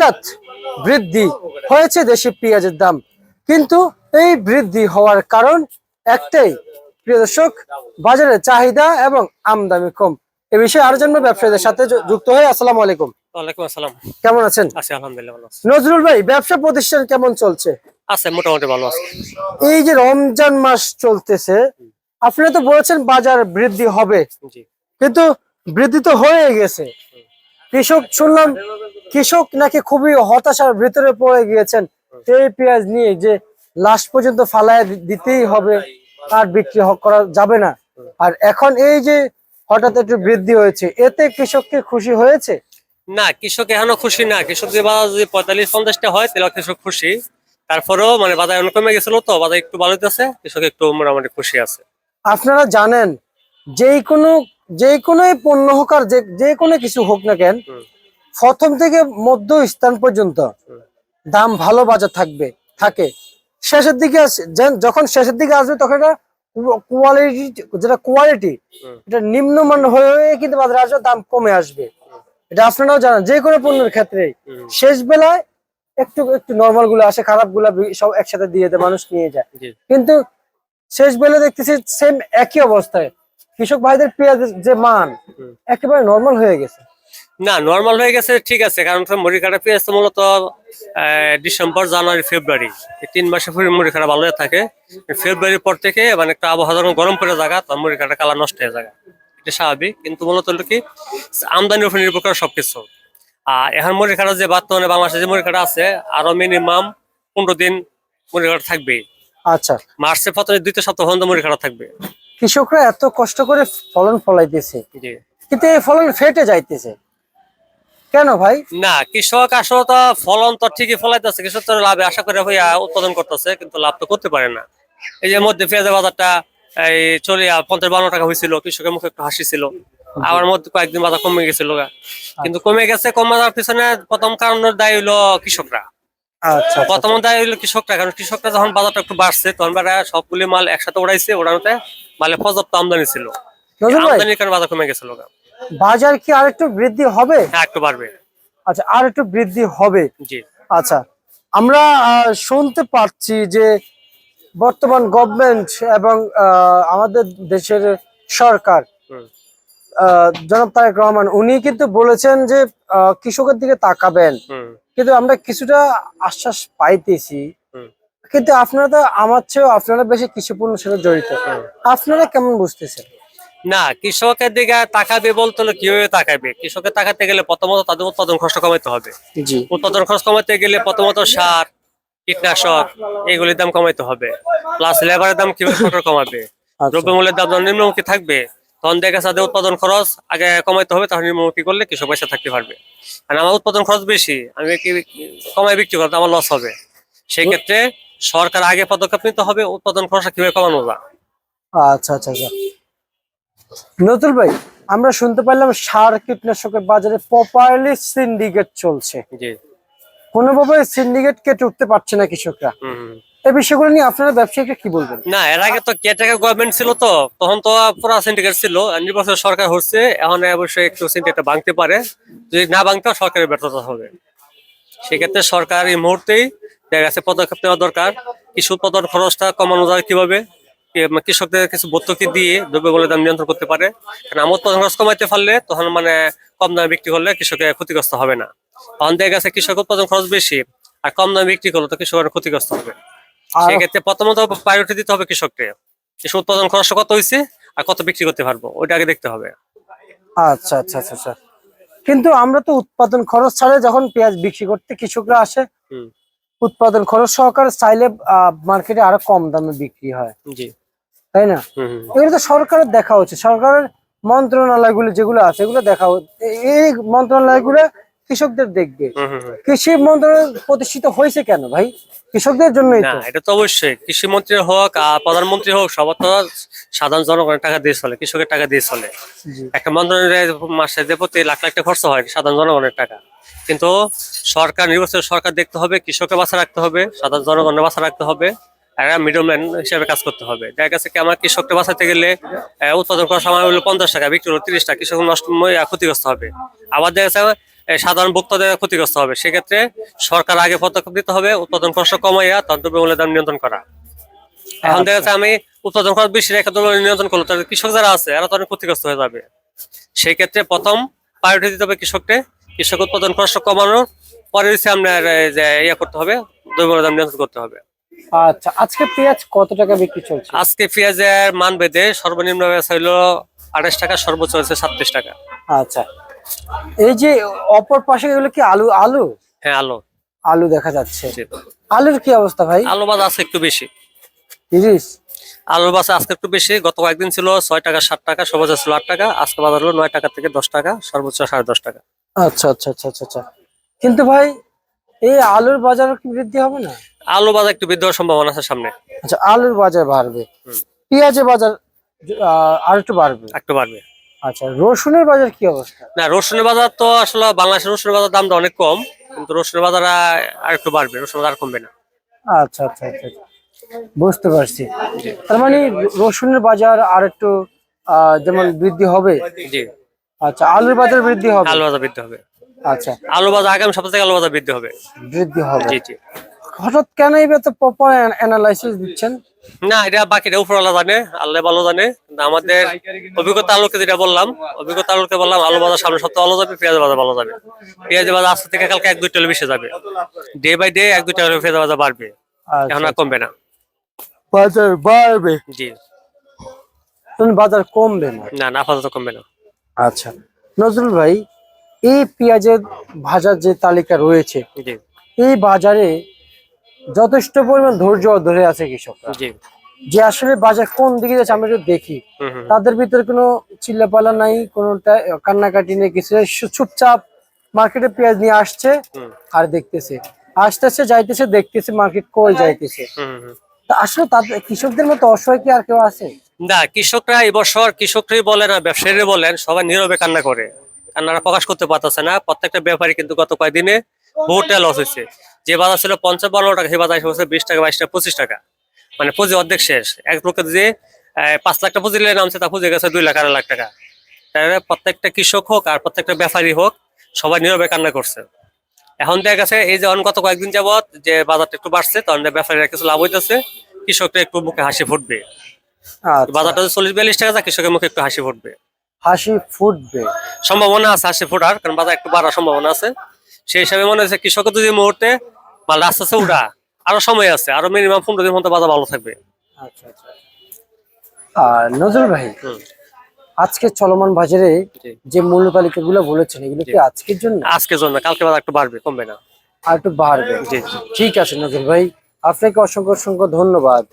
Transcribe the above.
হঠাৎ বৃদ্ধি হয়েছে দেশি পেঁয়াজের দাম, কিন্তু এই বৃদ্ধি হওয়ার কারণ একটাই, প্রিয় দর্শক, বাজারে চাহিদা এবং আমদানি কম। এ বিষয়ে আরো জানবো ব্যবসায়ীদের সাথে যুক্ত হয়ে। আসসালামু আলাইকুম। ওয়ালাইকুম আসসালাম। কেমন আছেন? আছি আলহামদুলিল্লাহ, ভালো আছি। নজরুল ভাই, ব্যবসা প্রতিষ্ঠান কেমন চলছে? আছে মোটামুটি ভালো আছে। এই যে রমজান মাস চলতেছে, আপনি তো বলেছেন বাজার বৃদ্ধি হবে, জি কিন্তু বৃদ্ধি তো হয়ে গেছে। কৃষক শুনলাম, কৃষক নাকি খুবই হতাশার ভিতরে পড়ে গিয়েছেন এই পেঁয়াজ নিয়ে, যে লাস্ট পর্যন্ত ফালায় দিতেই হবে, আর বিক্রি করা যাবে না। আর এখন এই যে হঠাৎ একটু বৃদ্ধি হয়েছে, এতে কৃষককে খুশি হয়েছে? না, কৃষক এখনো খুশি না। কৃষক যে বাজার যদি 45-50টা হয় তাহলে কৃষক খুশি। তারপরেও মানে বাজার অনেক কমে গেছিল, তো বাজার একটু ভালো হইতেছে, কৃষক একটু মোটামুটি খুশি আছে। আপনারা জানেন, যে কোনো পণ্য হোক আর যে কোনো কিছু হোক না কেন, প্রথম থেকে মধ্য স্থান পর্যন্ত দাম ভালো বাজার থাকে। শেষের দিকে যখন শেষের দিকে আসবে, তখন এটা কোয়ালিটি এটা নিম্নমান হয়ে কিন্তু বাজারে আসবে, দাম কমে আসবে। এটা আপনারাও জানেন, যে কোনো পণ্যের ক্ষেত্রে শেষ বেলায় একটু একটু নর্মাল গুলো আসে, খারাপ গুলা সব একসাথে দিয়ে দেয়, মানুষ নিয়ে যায়। কিন্তু শেষ বেলা দেখতেছি সেম একই অবস্থায় কৃষক ভাইদের পেঁয়াজের যে মান একেবারে নর্মাল হয়ে গেছে। না, নর্মাল হয়ে গেছে, ঠিক আছে। কারণ মুড়ি কাটা পেঁয়াজ তো মূলত ডিসেম্বর, জানুয়ারি, ফেব্রুয়ারি এই 3 মাসে মুড়ি কাটা ভালো হয়ে থাকে। ফেব্রুয়ারির পর থেকে মানে একটা আবহাওয়া যখন গরম পড়ে জায়গা, তখন মুড়ি কাটা কালার নষ্ট হয়ে যায়, এটা স্বাভাবিক। কিন্তু মূলত হলো কি, আমদানির উপর নির্ভর করে সবকিছু। আর এখন মুড়ি কাটা যে বর্তমানে বাংলাদেশে যে মুড়ি কাটা আছে, আরো মিনিমাম 15 দিন মুড়ি কাটা থাকবে। আচ্ছা, মার্চের প্রথমে 2 সপ্তাহ পর্যন্ত মুড়ি কাটা থাকবে। কৃষকরা এত কষ্ট করে ফলন ফলাইতেছে, জি, কিন্তু এই ফলন ফেটে যাইতেছে কেন ভাই? না, কৃষক আসলে তো ফলন তো ঠিকই ফলাইতেছে, কৃষক তো লাভে আশা করে হইয়া উৎপাদন করতেছে, কিন্তু লাভ তো করতে পারে না। এই যে মধ্যে পেঁয়াজের বাজারটা এই 50-52 টাকা হয়েছিল, কৃষকের মুখে একটু হাসি ছিল। আবার মধ্যে কয়েকদিন বাজার কমে গেছিল, কিন্তু কমে গেছে। কমে যাওয়ার পিছনে প্রথম কারণের দায়ী হইলো কৃষকরা। আচ্ছা, প্রথম দায়ী হইলো কৃষকরা, কারণ কৃষকরা যখন বাজারটা একটু বাড়ছে, তখন সবগুলি মাল একসাথে উড়াইছে, ওড়ানোতে মালে পর্যাপ্ত আমদানি ছিল। আমদানির কারণে বাজার কমে গেছিল। বাজার কি আর একটু বৃদ্ধি হবে? হ্যাঁ, একটু বাড়বে। আচ্ছা, আর একটু বৃদ্ধি হবে। জি, আচ্ছা, আমরা শুনতে পাচ্ছি যে বর্তমান গভর্নমেন্ট এবং আমাদের দেশের সরকার, জনাব তারেক রহমান, উনি কিন্তু বলেছেন যে কৃষকের দিকে তাকাবেন, কিন্তু আমরা কিছুটা আশ্বাস পাইতেছি। কিন্তু আপনারা তো আমার চেয়েও আপনারা বেশি কৃষি পণ্যের সাথে জড়িত, আপনারা কেমন বুঝতেছেন? না, কৃষকের দিকে তাকাবে বলতে হলে কিভাবে তাকাবে? কৃষকের তাকাতে গেলে প্রথমত তাদের উৎপাদন খরচ কমাইতে হবে। জি, উৎপাদন খরচ কমাতে গেলে প্রথমত সার, কীটনাশক এগুলির দাম কমাইতে হবে। প্লাস লেবারের দাম কিভাবে সরকার কমাবে? দ্রব্যমূল্যের দাম যখন নিম্নমুখী থাকবে, তখন দেখা যাচ্ছে উৎপাদন খরচ আগে কমাইতে হবে, তখন নিম্নমুখী করলে কৃষক পয়সা থাকতে পারবে। কারণ আমার উৎপাদন খরচ বেশি, আমি কমাই বিক্রি করতে আমার লস হবে। সেই ক্ষেত্রে সরকার আগে পদক্ষেপ নিতে হবে, উৎপাদন খরচ কিভাবে কমানো যায়। আচ্ছা আচ্ছা আচ্ছা। নতুন ভাই, আমরা শুনতে পারলাম সার কীটনাশকের বাজারে প্রপারলি সিন্ডিকেট চলছে। জি, কোনোভাবে সিন্ডিকেট কেটে উঠতে পারছে না কৃষকরা। এই বিষয়গুলো নিয়ে আপনারা ব্যবসায়ীকে কি বলবেন? না, এর আগে তো কেয়ারটেকার গভর্নমেন্ট ছিল, তো তখন তো পুরা সিন্ডিকেট ছিল। নির্বাচন সরকার হচ্ছে, এখন অবশ্যই একটু সিন্ডিকেটটা ভাঙতে পারে। যদি না ভাঙতে, সরকারের ব্যর্থতা হবে। সেক্ষেত্রে সরকার এই মুহূর্তেই দেখা গেছে পদক্ষেপ নেওয়া দরকার। কৃষি উৎপাদন খরচটা কমানো যায় কিভাবে, কৃষকদের কিছু ভর্তুকি দিয়ে দ্রব্যমূল্যের দাম নিয়ন্ত্রণ করতে পারে। কারণ আমার উৎপাদন খরচ কমাইতে পারলে তখন মানে কম দামে বিক্রি করলে কৃষকের ক্ষতিগ্রস্ত হবে না। তখন দেখা গেছে কৃষক উৎপাদন খরচ বেশি আর কম দামে বিক্রি করলে তো কৃষকের ক্ষতিগ্রস্ত হবে। সেক্ষেত্রে প্রথমত প্রায়োরিটি দিতে হবে কৃষককে। কৃষি উৎপাদন খরচ কত হয়েছে আর কত বিক্রি করতে পারবো, ওইটা আগে দেখতে হবে। আচ্ছা আচ্ছা আচ্ছা আচ্ছা। কিন্তু আমরা তো উৎপাদন খরচ ছাড়া যখন পেঁয়াজ বিক্রি করতে কৃষকরা আসে, উৎপাদন খরচ সহকারে চাইলে মার্কেটে আরো কম দামে বিক্রি হয়, জি, তাই না? এগুলো তো সরকারের দেখা উচিত, সরকারের মন্ত্রণালয়গুলো যেগুলো আছে এগুলো দেখা এই মন্ত্রণালয়গুলো কৃষকদের দেখবে। কৃষি মন্ত্রণালয় প্রতিষ্ঠিত হয়েছে কেন ভাই? কৃষকদের জন্যই তো। এটা তো অবশ্যই কৃষি মন্ত্রী হোক আর প্রধানমন্ত্রী হোক, সবার তো সাধারণ জনগণের টাকা দিয়ে চলে, কৃষকের টাকা দিয়ে চলে। একটা মন্ত্রণালয়ের মাসে যে প্রতি লাখ লাখ টাকা খরচ হয় সাধারণ জনগণের টাকা। কিন্তু সরকার, নির্বাচিত সরকার দেখতে হবে কৃষকের বাঁচা রাখতে হবে, সাধারণ জনগণের বাঁচা রাখতে হবে, একটা মিডলম্যান হিসেবে কাজ করতে হবে। দেখা গেছে কি, আমার কৃষককে বাঁচাতে গেলে উৎপাদন খরচ আমার হলো 50 টাকা, বিক্রি হলো 30 টাকা, কৃষক নষ্ট ক্ষতিগ্রস্ত হবে। আবার দেখা যাচ্ছে সাধারণ ভোক্তাদের ক্ষতিগ্রস্ত হবে। সেক্ষেত্রে সরকার আগে পদক্ষেপ নিতে হবে, উৎপাদন খরচ কমাইয়া দ্রব্যমূল্যের দাম নিয়ন্ত্রণ করা। এখন দেখা যাচ্ছে আমি উৎপাদন খরচ বেশি রেখে দ্রব্যমূল্য নিয়ন্ত্রণ করলো, তাহলে কৃষক যারা আছে এরা তো অনেক ক্ষতিগ্রস্ত হয়ে যাবে। সেই ক্ষেত্রে প্রথম প্রায়োরিটি দিতে হবে কৃষক উৎপাদন খরচ কমানোর পরে হচ্ছে আপনার যে করতে হবে, দ্রব্যমূল্যের দাম নিয়ন্ত্রণ করতে হবে। আচ্ছা, আজকে পেঁয়াজ কত টাকা বিক্রি চলছে? আজকে পেঁয়াজের মান বেঁধে সর্বনিম্ন বেচা হইলো 28 টাকা, সর্বোচ্চ হচ্ছে 36 টাকা। আচ্ছা, এই যে অপর পাশে এগুলো কি আলু? আলু, হ্যাঁ আলু, আলু দেখা যাচ্ছে। জি। আলুর কি অবস্থা ভাই? আলু বাজার আজকে একটু বেশি। 30? আলুর বাজার আজকে একটু বেশি। গত কয়েকদিন ছিল 6 টাকা 7 টাকা, সর্বোচ্চ ছিল 8 টাকা। আজকে বাজার হলো 9 টাকা থেকে 10 টাকা, সর্বোচ্চ 10.5 টাকা। আচ্ছা আচ্ছা আচ্ছা আচ্ছা আচ্ছা। কিন্তু ভাই এই আলুর বাজার কি বৃদ্ধি হবে না? আলু বাজার একটু বৃদ্ধি হওয়ার সম্ভাবনা আছে সামনে। আচ্ছা, আলুর বাজার বাড়বে, হুম। পেঁয়াজের বাজার আর একটু বাড়বে। একটু বাড়বে। আচ্ছা, রসুনের বাজার কি অবস্থা? না, রসুনের বাজার তো আসলে বাংলাদেশের রসুনের বাজার দামটা অনেক কম, কিন্তু রসুনের বাজার আর একটু বাড়বে, রসুনের বাজার আর কমবে না। আচ্ছা আচ্ছা আচ্ছা আচ্ছা। বুঝতে পারছি। তার মানে রসুনের বাজার আর একটু যেমন বৃদ্ধি হবে। জি। আচ্ছা, আলুর বাজার বৃদ্ধি হবে। আলু বাজার বৃদ্ধি হবে। আচ্ছা, আলু বাজার আগামী সপ্তাহ থেকে আলু বাজার বৃদ্ধি হবে। বৃদ্ধি হবে। জি জি। হঠাৎ কেন এইবার তো প্রপার অ্যানালাইসিস দিচ্ছেন? না, এটা বাকিটা উপরওয়ালা জানে, আল্লাহ ভালো জানে। কিন্তু আমাদের অভিজ্ঞতা আলোকে যেটা বললাম, আলু বাজার সামনের সপ্তাহে ভালো যাবে, পেঁয়াজ বাজার ভালো যাবে। পেঁয়াজ বাজার আজকে থেকে কালকে 1-2 টাকা বেশি যাবে। ডে বাই ডে 1-2 টাকা পেঁয়াজ বাজার বাড়বে, এখন আর কমবে না। বাজার বাড়বে, জি। বাজার কমবে না। না না, আপাতত কমবে না। আচ্ছা নজরুল ভাই, এই পেঁয়াজের ভাজার যে তালিকা রয়েছে, জি এই বাজারে যথেষ্ট পরিমাণ ধৈর্য ধরে আছে কৃষকরা, জি। যে আসলে বাজার কোন দিকে যাচ্ছে আমরা একটু দেখি। হুম হুম। তাদের ভিতরে কোনো চিল্লাপালা নাই, কোনোটা কান্নাকাটি নেই, কিছু নেই, চুপচাপ মার্কেটে পেঁয়াজ নিয়ে আসছে হুম আর দেখতেছে, আসতেছে যাইতেছে, দেখতেছে মার্কেট কই যাইতেছে। হুম হুম। তা আসলে তাদের কৃষকদের মতো অসহায় কি আর কেউ আছে? না, কৃষকরা এই বছর, কৃষকরাই বলেন আর ব্যবসায়ীরা বলেন, সবাই নীরবে কান্না করে, কান্নারা প্রকাশ করতে পারতেছে না। প্রত্যেকটা ব্যাপারী কিন্তু গত কয়েকদিনে বহুটা লস হয়েছে। যে বাজার ছিল 55 টাকা, সেই বাজার এসে হচ্ছে 20 টাকা, 22 টাকা, 25 টাকা। মানে পুঁজি অর্ধেক শেষ। এক লোকের যে 5 লাখ টাকা পুঁজি নামছে, তা পুঁজি গেছে 2 লাখ 2.5 লাখ টাকা। তাহলে প্রত্যেকটা কৃষক হোক আর প্রত্যেকটা ব্যাপারী হোক, সবাই নীরবে কান্না করছে। এখন দেখা গেছে এই যে গত কয়েকদিন যাবত যে বাজারটা একটু বাড়ছে, তখন ব্যাপারীরা কিছু লাভ হইতেছে, কৃষকরা একটু মুখে হাসি ফুটবে। আচ্ছা, বাজারটা 40-42 টাকা, কৃষকের মুখে একটু হাসি ফুটবে, হাসি ফুটবে। সম্ভাবনা আছে হাসি ফোটার, কারণ বাজার একটু বাড়ার সম্ভাবনা আছে। সেই হিসাবে মনে হচ্ছে কৃষকের যদি মুহূর্তে মাল আস্তে আস্তে উঠা, আরো সময় আছে, আরো মিনিমাম 15 দিন মতো বাজার ভালো থাকবে। আচ্ছা আচ্ছা। আর নজরুল ভাই, হুম। আজকে চলমান বাজারে জি। যে মূল্য তালিকা গুলো বলেছেন, এগুলো কি জি। আজকের জন্য? আজকের জন্য, কালকে বাজার একটু বাড়বে, কমবে না। আর একটু বাড়বে? জি জি। ঠিক আছে নজরুল ভাই, আপনাকে অসংখ্য অসংখ্য ধন্যবাদ।